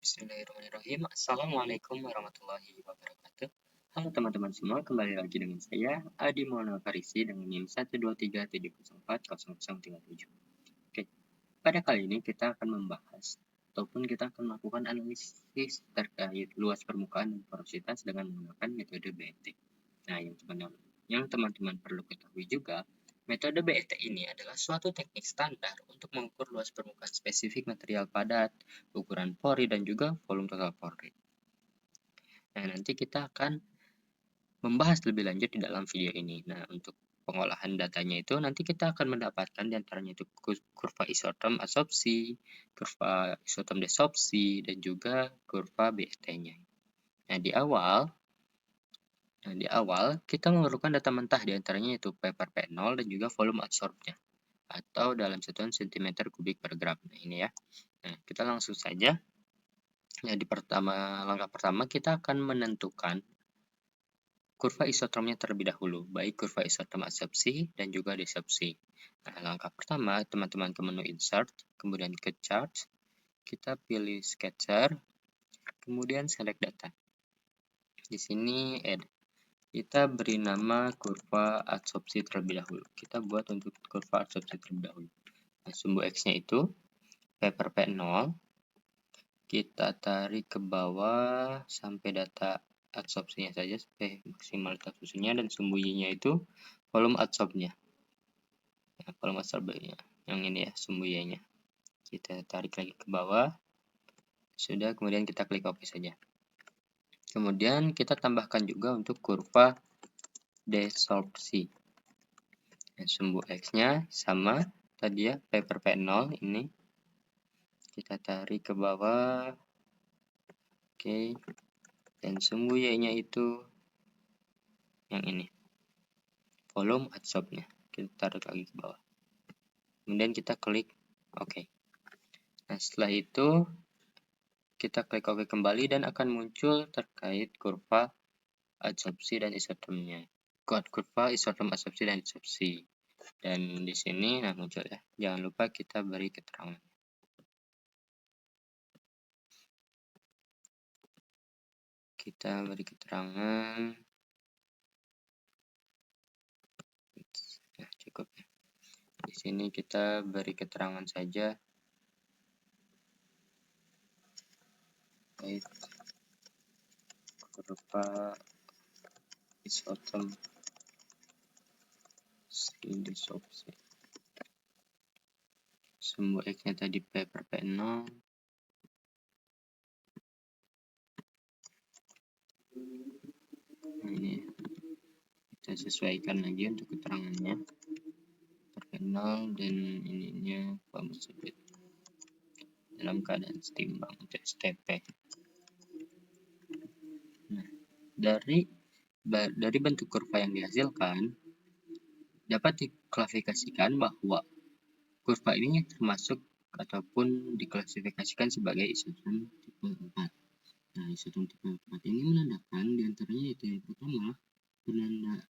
Bismillahirrahmanirrahim. Assalamualaikum warahmatullahi wabarakatuh. Halo teman-teman semua, kembali lagi dengan saya, Adi Maulana Farisi dengan NIM 12370400037. Oke, pada kali ini kita akan membahas ataupun kita akan melakukan analisis terkait luas permukaan dan porositas dengan menggunakan metode BET. Nah, yang teman-teman perlu ketahui juga, metode BET ini adalah suatu teknik standar untuk mengukur luas permukaan spesifik material padat, ukuran pori, dan juga volume total pori. Nah, nanti kita akan membahas lebih lanjut di dalam video ini. Nah, untuk pengolahan datanya itu nanti kita akan mendapatkan diantaranya itu kurva isotom absorpsi, kurva isotom desorpsi, dan juga kurva BET-nya. Nah, di awal kita memerlukan data mentah diantaranya yaitu paper P0 dan juga volume adsorbnya atau dalam satuan cm kubik per gram. Nah, ini ya. Nah, kita langsung saja. Nah, langkah pertama kita akan menentukan kurva isotomnya terlebih dahulu, baik kurva isotom absorpsi dan juga desorpsi. Nah, langkah pertama teman-teman ke menu insert, kemudian ke chart, kita pilih sketcher, kemudian select data. Di sini add. Kita beri nama kurva adsorpsi terlebih dahulu. Kita buat untuk kurva adsorpsi terlebih dahulu. Nah, sumbu X-nya itu paper P0. Kita tarik ke bawah sampai data adsorpsinya saja, sampai maksimalitas susunya, dan sumbu Y-nya itu volume adsorbnya. Nah, volume adsorbnya. Yang ini ya, sumbu Y-nya. Kita tarik lagi ke bawah. Sudah, kemudian kita klik OK saja. Kemudian kita tambahkan juga untuk kurva desorpsi. Nah, sumbu X-nya sama tadi ya, paper P0 ini. Kita tarik ke bawah. Oke. Dan sumbu Y-nya itu yang ini. Volume adsorbnya. Kita tarik lagi ke bawah. Kemudian kita klik OK. Nah, setelah itu kita klik OK kembali dan akan muncul terkait kurva adsorpsi dan isotomnya. Kurva isotom adsorpsi dan desorpsi. Dan di sini nah muncul ya. Jangan lupa kita beri keterangan. Kita beri keterangan. Nah, cukup ya. Di sini kita beri keterangan saja. Baik. Kurva isotom desorpsi. Sumbu X-nya tadi paper P0. Ini kita sesuaikan lagi untuk keterangannya. P0 dan ininya volume sempit dalam keadaan setimbang untuk STP. Nah, dari bentuk kurva yang dihasilkan dapat diklasifikasikan bahwa kurva ini termasuk ataupun diklasifikasikan sebagai isotom tipe 4. Nah, isotom tipe 4 ini menandakan diantaranya yaitu yang pertama penanda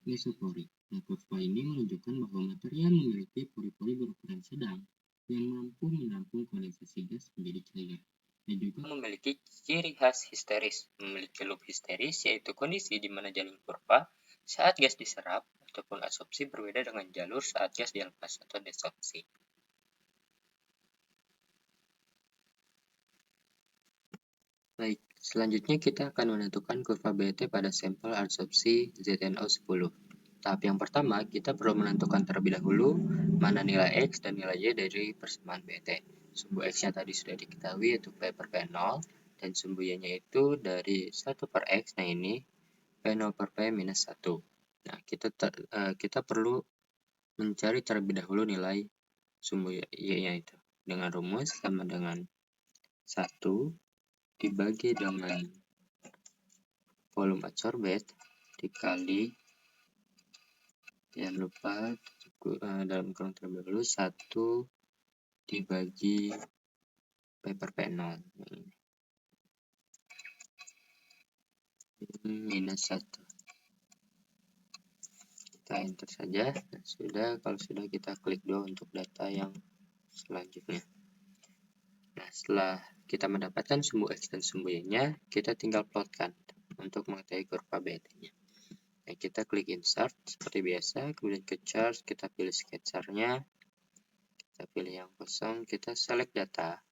mesopori. Nah, kurva ini menunjukkan bahwa material memiliki pori-pori berukuran sedang yang mampu menampung kondensasi gas menjadi cair. Dan juga memiliki ciri khas histeris. Memiliki loop histeris yaitu kondisi di mana jalur kurva saat gas diserap ataupun adsorpsi berbeda dengan jalur saat gas dilepas atau desorpsi. Baik, selanjutnya kita akan menentukan kurva BET pada sampel adsorpsi ZnO10. Tahap yang pertama, kita perlu menentukan terlebih dahulu mana nilai X dan nilai Y dari persamaan BET. Sumbu X-nya tadi sudah diketahui yaitu P per P0, dan sumbu Y-nya itu dari 1 per X, nah ini P0 per P minus 1. Nah, kita perlu mencari terlebih dahulu nilai sumbu Y-nya itu. Dengan rumus sama dengan 1 dibagi dengan volume adsorbed dikali, jangan lupa dalam kurung terlebih dahulu 1 dibagi P per P0 minus 1. Kita enter saja. Nah, kalau sudah kita klik dulu untuk data yang selanjutnya. Nah, setelah kita mendapatkan sumbu X dan sumbu Y-nya, kita tinggal plotkan untuk mengetahui kurva BT-nya. Nah, kita klik insert seperti biasa, kemudian ke chart, kita pilih sketsernya, kita pilih yang kosong, kita select data,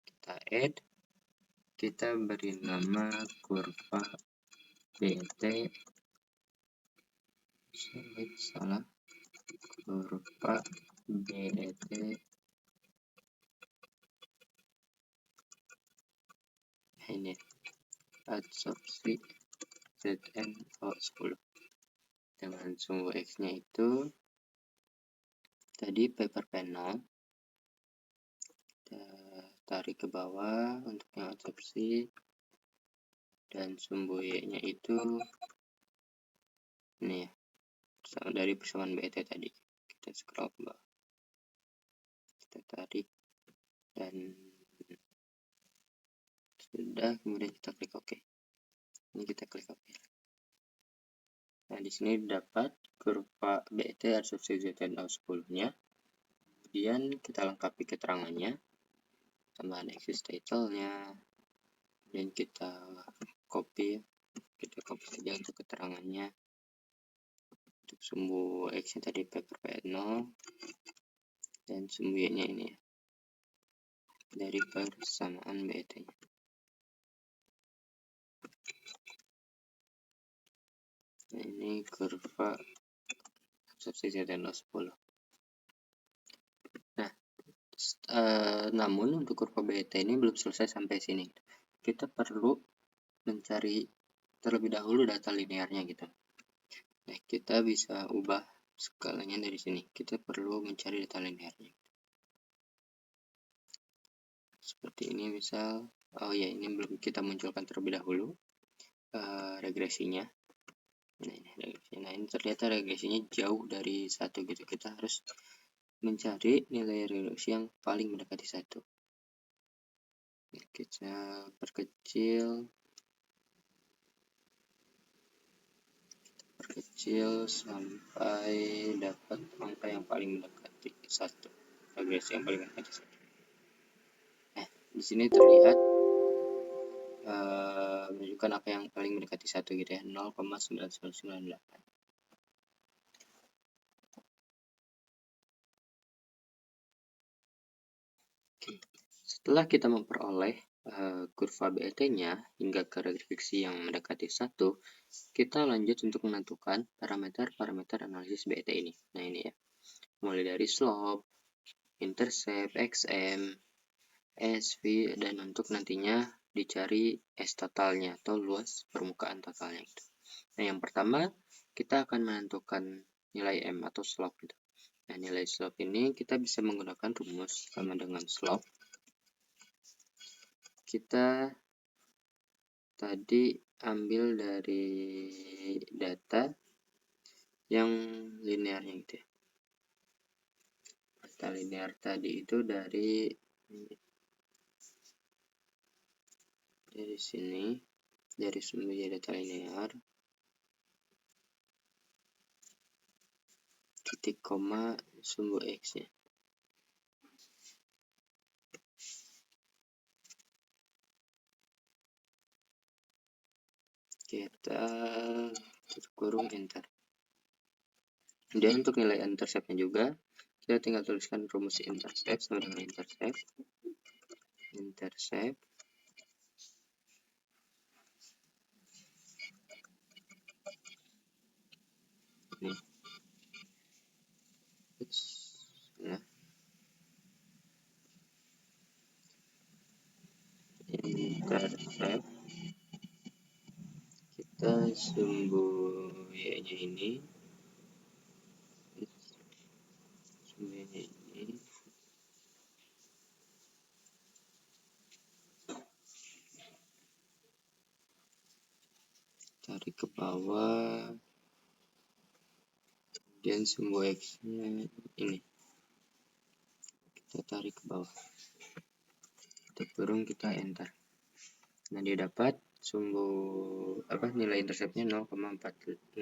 kita add, kita beri nama kurva BT, salah, kurva BT ini adsorpsi ZN-O10 dengan sumbu X-nya itu tadi paper panel, kita tarik ke bawah untuk yang adsorpsi, dan sumbu Y-nya itu ini ya, dari persamaan BT tadi. Kita scroll ke bawah, kita tarik, dan sudah, kemudian kita klik OK. Ini kita klik OK. Nah, di sini dapat kurva BT adsorpsi ZN-O10-nya. Kemudian kita lengkapi keterangannya, tambahan axis title-nya, dan kita copy saja untuk keterangannya. Untuk sumbu X-nya tadi paper P0, dan sumbu Y-nya ini ya, dari persamaan BT-nya. Nah, ini kurva adsorpsi ZN-O10. Nah, namun untuk kurva BT ini belum selesai sampai sini. Kita perlu mencari terlebih dahulu data linearnya gitu. Nah, kita bisa ubah skalanya dari sini. Kita perlu mencari data linearnya. Seperti ini misal, oh ya, ini belum kita munculkan terlebih dahulu regresinya. Nah, ini regresinya. Nah, ini ternyata regresinya jauh dari 1 gitu. Kita harus mencari nilai regresi yang paling mendekati 1. Kita perkecil sampai dapat angka yang paling mendekati 1. Regresi yang paling mendekati 1. Nah, di sini terlihat menunjukkan apa yang paling mendekati 1 gitu ya, 0,9998. Setelah kita memperoleh kurva BT-nya hingga ke regresi yang mendekati 1, kita lanjut untuk menentukan parameter analisis BT ini. Nah, ini ya, mulai dari slope, intercept, XM, SV, dan untuk nantinya dicari S totalnya atau luas permukaan totalnya. Nah, yang pertama kita akan menentukan nilai M atau slope gitu. Nah, nilai slope ini kita bisa menggunakan rumus sama dengan slope. Kita tadi ambil dari data yang linearnya gitu ya. Data linear tadi itu dari sini, dari sumber data linear, titik koma sumbu X-nya. Kita kurung enter. Kemudian untuk nilai intercept-nya juga, kita tinggal tuliskan rumus intercept sama dengan intercept ini nah, intercept kita sumbu Y-nya ini, tarik ke bawah, dan sumbu X-nya ini kita tarik ke bawah, kita kurung, kita enter. Nah, dia dapat sumbu nilai interceptnya 0,045,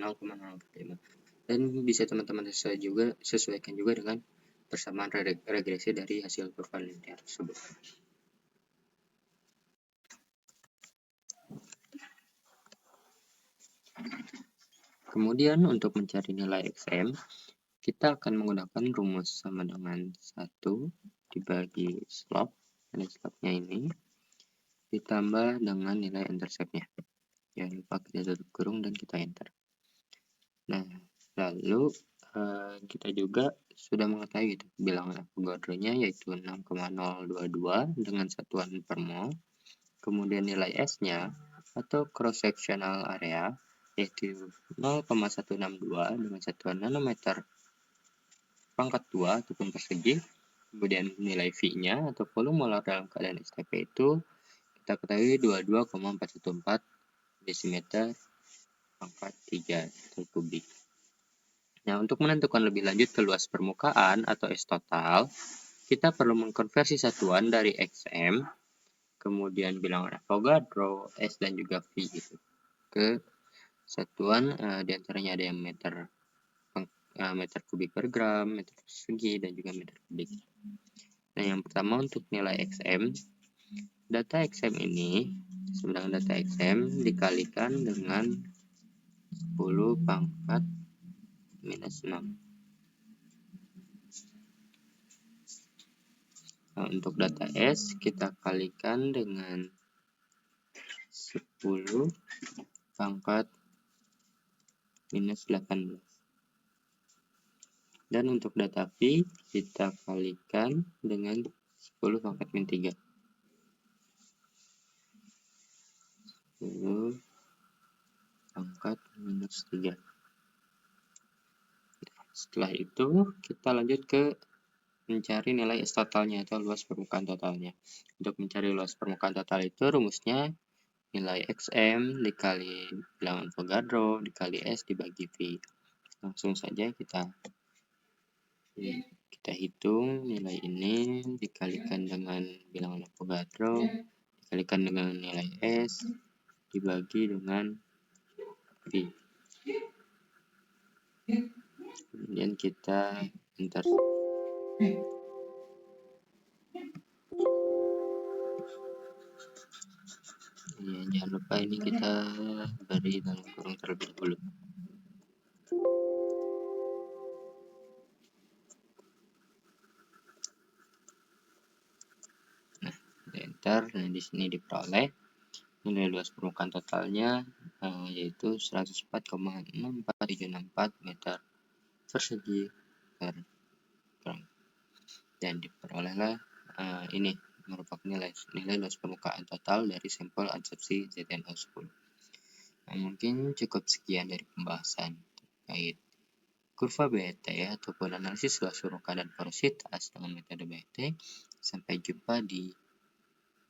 dan bisa teman-teman sesuaikan juga dengan persamaan regresi dari hasil kurva linear tersebut. Kemudian untuk mencari nilai XM, kita akan menggunakan rumus sama dengan 1 dibagi slope, dan slope-nya ini ditambah dengan nilai intercept-nya. Jangan lupa kita tutup kurung dan kita enter. Nah, lalu kita juga sudah mengetahui gitu, bilangan Avogadro-nya yaitu 6,022 dengan satuan per mol. Kemudian nilai S-nya atau cross-sectional area yaitu 0,162 dengan satuan nanometer pangkat 2 ataupun persegi. Kemudian nilai V-nya atau volume molar dalam keadaan STP itu kita ketahui 22,414 desimeter pangkat 3 meter kubik. Nah, untuk menentukan lebih lanjut ke luas permukaan atau S total, kita perlu mengkonversi satuan dari XM, kemudian bilangan Avogadro, S dan juga V gitu, ke satuan diantaranya ada yang meter kubik per gram, meter persegi, dan juga meter kubik. Nah, yang pertama untuk nilai XM, data XM ini, sedangkan data XM dikalikan dengan 10 pangkat minus 6. Nah, untuk data S kita kalikan dengan 10 pangkat minus 18. Dan untuk data V kita kalikan dengan 10 pangkat min 3. 10 pangkat minus 3. Setelah itu kita lanjut ke mencari nilai S totalnya atau luas permukaan totalnya. Untuk mencari luas permukaan total itu rumusnya nilai XM dikali bilangan Avogadro dikali S dibagi V. Langsung saja kita hitung nilai ini dikalikan dengan bilangan Avogadro dikalikan dengan nilai S dibagi dengan V. Kemudian kita enter. Ya, jangan lupa ini kita beri dalam kurung terlebih dahulu. Nah, enter. Nah, di sini diperoleh nilai luas permukaan totalnya yaitu 104,6474 meter persegi per gram. Dan diperolehlah ini merupakan nilai luas permukaan total dari sampel adsorpsi ZnO10. Nah, mungkin cukup sekian dari pembahasan terkait kurva BET ataupun analisis luas permukaan dan porositas dengan metode BET. Sampai jumpa di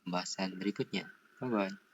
pembahasan berikutnya. Bye-bye.